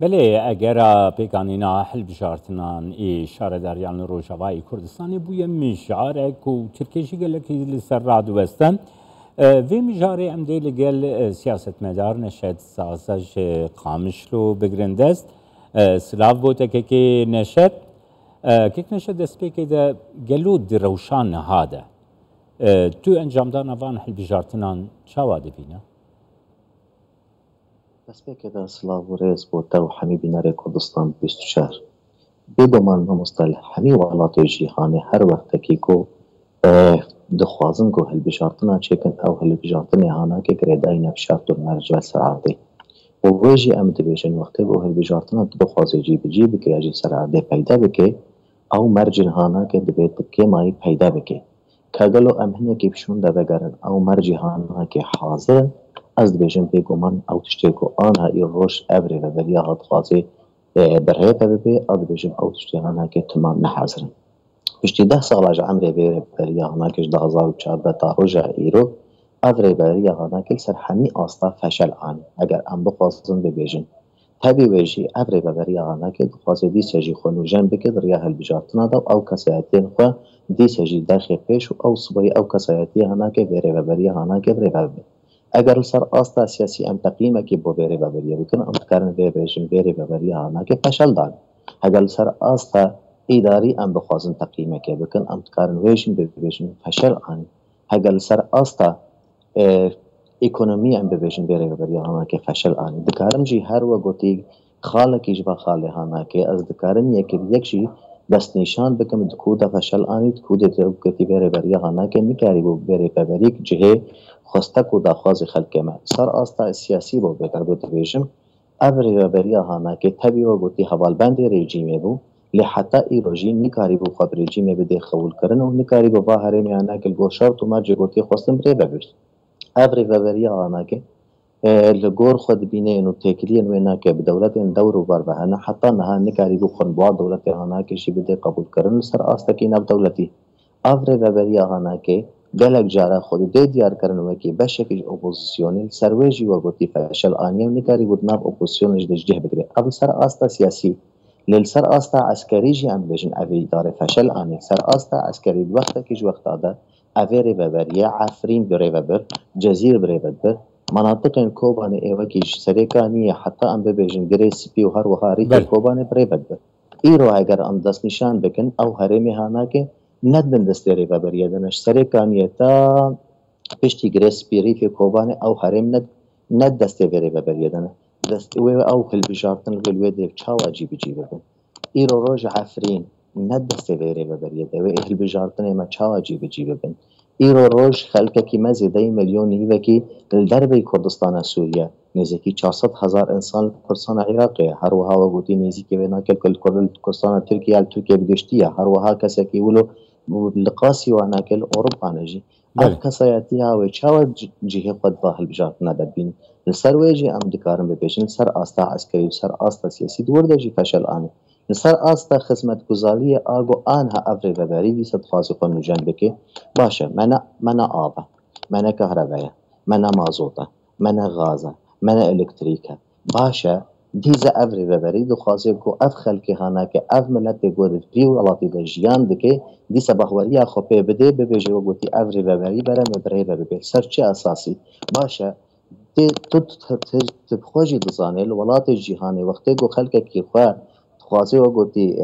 بله اگر پیکانینا حل بجارتنان ای شارداریان روجاوای کردستانی بوی مجاره کو ترکیشی گله که لسر راد وستن و مجاره ام دی لگل سیاست مدار نشد سازش قامشلو بگرندست سلاف بوده که نشد که نشد دستی که ده گلود روشان نهاده تو انجام دان وان حل بجارتنان چاواده بینه دەستپێکێ دا سلااو و ڕێز بۆتە و هەمی بینەرێ کوردستان 24 بێگومان مەمۆستا لە هەمی وڵاتۆی جیهانێ هەر وەختێکی کۆ دخوازن کۆ هەلبژارتنا چێکن ئەو هەلبژارتنێ هاناکێ گرێدای نەفشارت و مەرجە سەرعادێ و وێژی ئەم دەبێژن وەختێ بۆ هەلبژارتنا بخوازێجی بجی بکە یاژی سەرعادێ پەیدا بکێ ئەو مەرجن هاناکێ دەبێت کێمایی پەیدا بکێ کەگەڵۆ ئەم هەنێکی پیشون دەبەگەرن ئەو مەرجی هاناکێ حاضرن از دبیجن بێگومان ئەو تشتێک و ئانها ئی ڕۆژ ئەبرێ لە بەریا هەڵخوازێ بەرهەیەتە ببێ ئەو دبیجن ئەو تشتێکان ناکێت تمان نەحازرن پشتی 10 ساڵاژە ئەم رێبێرێ بەریا هەناکەش 2014 تا ڕۆژە ئیرۆ ئەو رێبەریا هەناکێک سەر هەمی ئاستا فەشەل ئان ئەگەر ئەم بخوازن ببێژن تەبی وێژی ئەو رێبەریا هەناکێت دخوازێ دیسەژی خۆنوژەن بکرد ڕیا هەلبژارتنادا و ئەو کەسایەتیان خۆ دیسەژی دەرخێ پێش و ئەو سبەی ئەو کەسایەتی هەناکێ بێرێبەریا هەناکێت رێبەر بێت اگر سر آستا سیاسی ام تقییمه که با بره ببریه بکن ام تکرن بره ببریه هانا که فشل دان اگر سر آستا اداری ام بخوازن تقییمه که بکن ام تکرن ویشن ببیشن فشل آن اگر سر آستا اکونومی ام ببیشن بره ببریه هانا که فشل آن دکارم جی هر وقتی خاله کیش با خاله هانا که از دکارم یک جی دست نشان بکم دکود فشل آنی دکود دکتی بره ببریه هانا که نکاری بره ببریه جهه خواستک و داخواز خلق ما سر آستا سیاسی بو بهتر بو تبیشم اوری و بریا هانا که تبی و گوتی حوالبند رژیمه بو لحتا ای رژیم نکاری بو خب رژیمه بده قبول کرن و نکاری بو باهره میانا که گوشار تو مرج گوتی خواستم بره ببرد اوری و بریا هانا که لگور خود بینه انو تکلی انو اینا که بدولت این دور و بر بهانه حتی نها نکاری بو خونبوار دولت هانا که شی بده قبول کرن سر آستا که نب دولتی اوری و بریا هانا که گلک جارا خود دی دیار کردن و کی بشکل اپوزیسیونل سرویجی و گوتی فشل آنیم نکاری بود ناب اپوزیسیونش دجه بگیره اب سر آستا سیاسی لیل سر آستا عسکری جی ام بجن اوی داره فشل آنی سر آستا عسکری وقت کیج وقت آده اوی ببریه عفرین بره ببر جزیر بره ببر مناطق کوبان ایوه کیج سریکانی حتی ام ببجن گری سپی و هر وهاری کوبان بره ببر ایرو اگر ام دست نشان بکن او هرمی هانا که ندن دستری ببریه دنش سری کانیتا پشتی گریس پیریف کوبانه او حرم ند دستی بری ببریه دنه دست او او خل بجارتن گلوی دیو چاو عجیب بن ایرو روز عفرین ند دستی بری ببریه ده و اهل بجارتن ما چاو عجیب بن ایرو روز خلک کی مزیده میلیون نیو کی دربی کردستان سوریه نزدیکی 400,000 انسان کردستان عراقی هر وها و گوتی نزدیکی ونا کل کردستان ترکیه بگشتیه هر وها کسی کی ولو لقاسي وناكل أوروبا نجي الكسياتي هاوي شاو جهة قد ظاهر بجارتنا دبين السر ويجي أم دكارم ببيشن سر آستا عسكري وسر آستا سياسي دور دجي فشل آني السر آستا خدمت گزارية آگو آنها أفري بباري بيسد خاصي قنو جنبكي باشا منا آبا منا كهربايا منا مازوطة منا غازة منا إلكتريكا باشا دیزه افری ببری دو خاصه کو اف خلک هانا که اف ملت گود پیو ولاتی د جیان دکه دیسه بخوری خو په بده به بجو گوتی افری ببری برم بره به سرچ اساسی باشه تو خوجی دزانه ولات جهانی وقتی گو خلک کی خو خاصه گوتی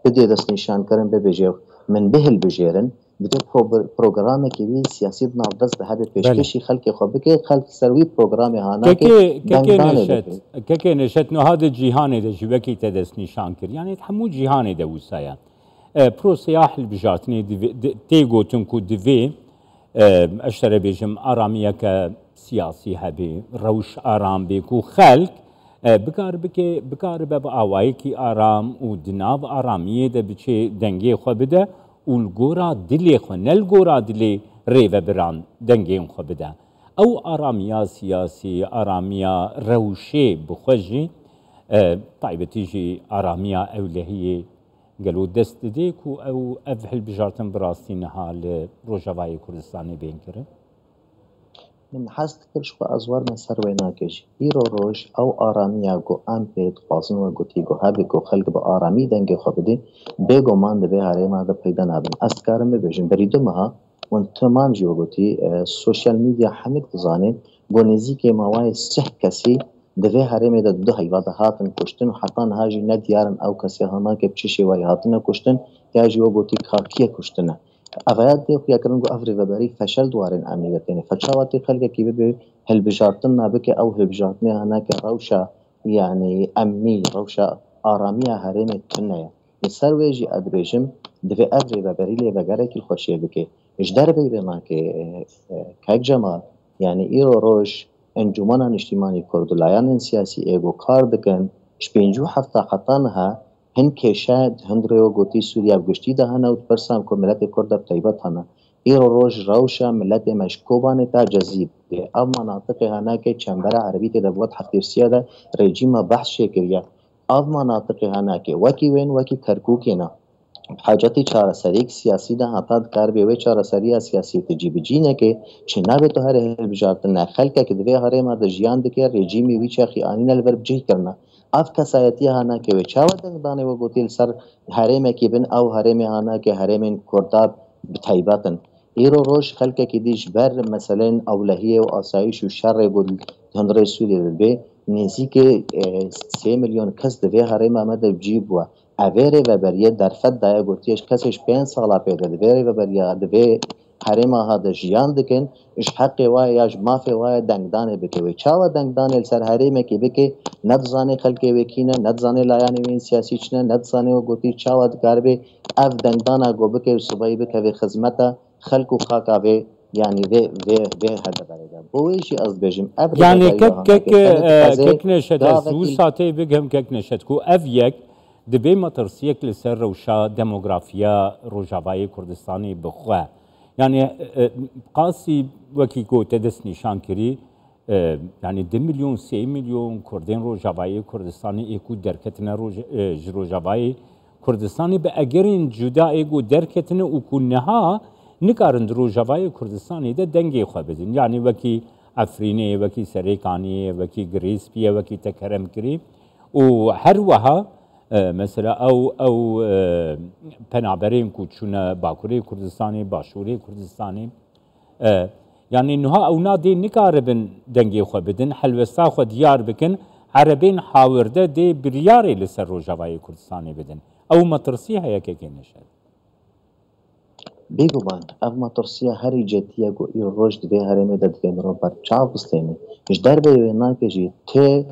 بده دست نشان کردن به بجو من بهل بجیرن بده پروگرام کی وی سیاسی بنابرز ده هر پیشکشی خلق خو بکه خلق سروی پروگرام هانا که نشت نه هذا جهان ده جوکی تدس نشان کر یعنی همو جهان ده وسایا برو سیاح البجاتنی تيجو تنكو دفي اشتري بيجم اراميه كسياسي هبي روش ارام بيكو خلق بکار به آوایی کی آرام و دناو آرامیه ده بچه دنگی خو بده والگورا دلی خو نلگورا دلی ریو بران دنگی خو بده او آرامیا سیاسی آرامیا روشه بخوجی طيبتي جي آرامیا اولهیه قالوا دست ديك او افحل بجارتن براستينها لروجاواي كردستاني بينكره من حست کرش و ازوار من سر وینا کش ایرو روش او آرامیا گو ام پید قاسن و گوتی گو هبی گو خلق با آرامی دنگ خو بده بگو من ده هره ما ده پیدا نبن است کارم ببیشم بریدو مها وان تمام جو گوتی سوشال میدیا همه تزانه گو نزیک موای سه کسی دوی هرمی ده دو هیواد هاتن کشتن و حتی نهاجی ندیارن او کسی هانا که بچشی وای هاتن کشتن یا جو گوتی کاکیه کشتنه اوایات دی خو یکرن گو افری وبری فشل دوارن امنیتینه فچاواتی خلق کی به هل بجارتن نابک او هل بجارتن هناك روشا يعني امني روشا آرامی هرم تنه سر ویجی ادبیجم دوی افری وبری لی وگره کی خوشیه بکه اش در بی بما که کاک جماعت يعني ایرو روش انجمن اجتماعی کردلایان سیاسی ایگو کار دکن شپینجو هفته خطانها هن کشاد هندرو گوتی سوریا بگشتی ده هنو برسام که ملت کرد طیبت هنه ایرو روش روشا ملت مشکوبان تا جذیب ده او مناطق هنه که چنبر عربی ده بود حفترسیه ده رژیم بحث شکریه او مناطق هنه که وکی وین وکی کرکوکی نه حاجتی چارەسەریەک سیاسی ده هەتا دکار بێ وەی چارەسەریە سیاسیەتی جیبجینەکێ چ نابێت تو هەرێ هەڵبژاردنە خەلکێک divê هەرێما de jiyan dike rejîmê wî çaxî anîne li ber bicihkirine ev kesayetiya henekê wê çawa dengdanê we gotî li ser herêmekî bin ew herêmê henekê herêmên Kurdar bi taybetin îro roj xelkekî dî ji ber meseleyên ewlehiyê û asayîş û şerê got hundirê Sûriyê dibê nêzîkê 3 milyon kes divê herêma me de cî bûye اویری و بریه در فد دای گوتیش کسیش 5 ساله پیدا دویری و بریه دوی حریم ها د جیان دکن اش حق وای یاج مافی وای دنگدانه بکوي چاوا دنگدانه سر حریم کی بکی ندزانه خلک وکینه ندزانه لایان وین سیاسی چنه ندزانه و گوتی چاوا دکاربه اف دنگدانه گو بکی صبحی بکوي خدمت خلق و خاکاوي يعني في هذا بريده بويشي از بيجم يعني كك نشد زو ساعتي بگم كك نشد کو اف یک دبی مترسیک لسر روشا دموگرافیا روجاوای کردستانی بخواه یعنی قاسی وکی گوته دست نشان کری یعنی 2 میلیون 3 میلیون کردین روجاوای کردستانی ایکو درکتنه روجاوای کردستانی به اگرین جدا ایگو درکتنه او کنها نکارند روجاوای کردستانی ده دنگی خواه بدین یعنی وکی افرینه وکی سریکانی وکی گریسپیه وکی تکرم کری و هر وها مثلا او پنابرین کوچونه باکوری کردستانی باشوری کردستانی یعنی نها او نادی نکاربن دنگی خو بدن حلوستا خو دیار بکن عربین حاورده دی بریاری لسر روجاوای کردستانی بدن او مترسی هیا که نشد بيجو بان اف مترسيا هري جتيا جو روج دبي هرمي دد في مرو بر چاو بستيني مش دربي وينا كجي تي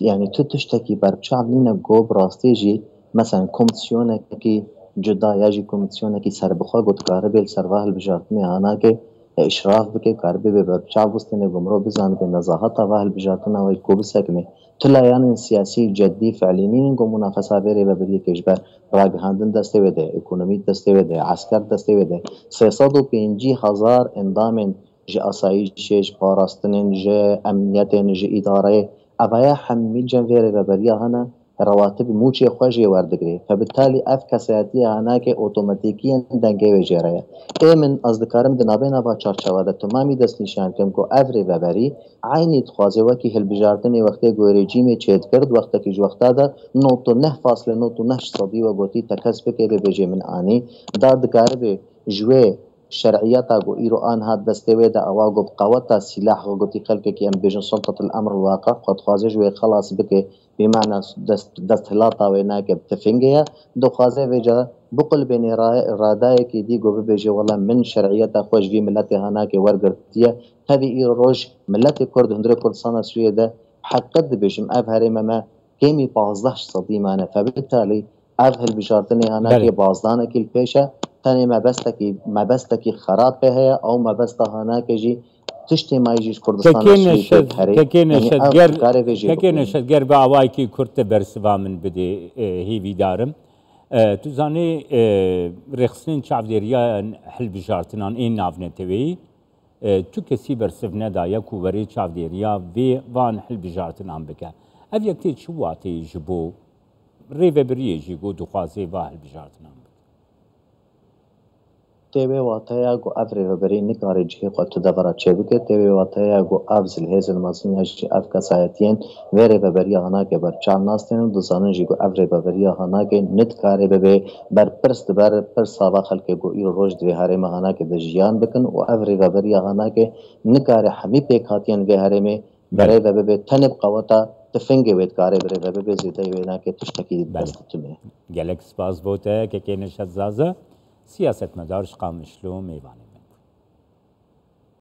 يعني تشتكي بربشعب لينا جو براستيجي مثلا كوميسيون كي جدا يجي كوميسيون كي سربخوا قد كاربل سرواه البجارتني انا كي اشراف بكي كاربي بربشعب وستني جمرو بزان بنزاهه واه البجارتنا وي كوبسكني تلا يعني سياسي جدي فعليين جو منافسه بيري ببري كجبر راگ هندن دسته بده اکونومی دسته بده عسكر دسته بده 350,000 اندام جي اسايش پاراستنن جي امنيت جي اداره اویا حميل جنفيري وبريا هنا رواتب موچي خوجي وردگري فبالتالي اف كسياتي هنا كي اوتوماتيكيا دنگي وجيريا اي من ازدكارم دنابينا با چارچوا ده تمامي دست نشان كم کو افري وبري عيني تخوازي وكي هل بجارتني وقتي گو ريجيمي چيت کرد وقت كي وقتا ده 9.9 صدي وگوتي تكسب كي بيجي من اني دادگار به جوي شرعيتا جو إيران هاد دستويدا أواجب قوتا سلاح وقتي خلك كي أم بيجن سلطة الأمر الواقع قد خازج وخلاص بك بمعنى دست هلاطا ويناك بتفنجيا دو خازي وجا بقل بين راداي كي دي جو بيجي والله من شرعيتا خوش في ملتي هناك ورقرتيا هذه إيروج ملتي كرد هندري كردستان سويدا حقد بيجم أف هريما ما كيمي 15 صدي معنا فبالتالي أف هالبجارتني هناك بازدانا كي البيشة تاني مبستكي خراب بها او مبست هناك جي تشتي ما يجيش كردستان كاكي نشدگر با اواي كي كرت برسوا من بدي هي بيدارم تو زاني رخصين چاوديريا حل بجارتنان این نافنتوي تو كسي برسفنا دا يكو وري چاوديريا في وان حل بجارتنان بك اف يكتي شواتي جبو ريفه بريه جي گو دخوازي وا حل بجارتنان تیوی واتایا گو اف ریوبری نکاری جهی خود تو دورا چه بکه تیوی واتایا گو اف زلهز المازن هشی اف کسایتین و ریوبری آنا که بر چال ناستین دوزانن جی گو اف ریوبری آنا که نت کاری ببه بر پرست بر پرس سابا خلق گو ایرو روش دوی هرم آنا که دجیان بکن و اف ریوبری آنا که نکاری همی پیکاتین و هرمه برای ببه تنب قوتا تفنگی وید کاری برای ببه زیده وینا که تشتکی دست تمه گلک سپاس بوده که نشد زازه سیاست مدارش قامشلو میوانه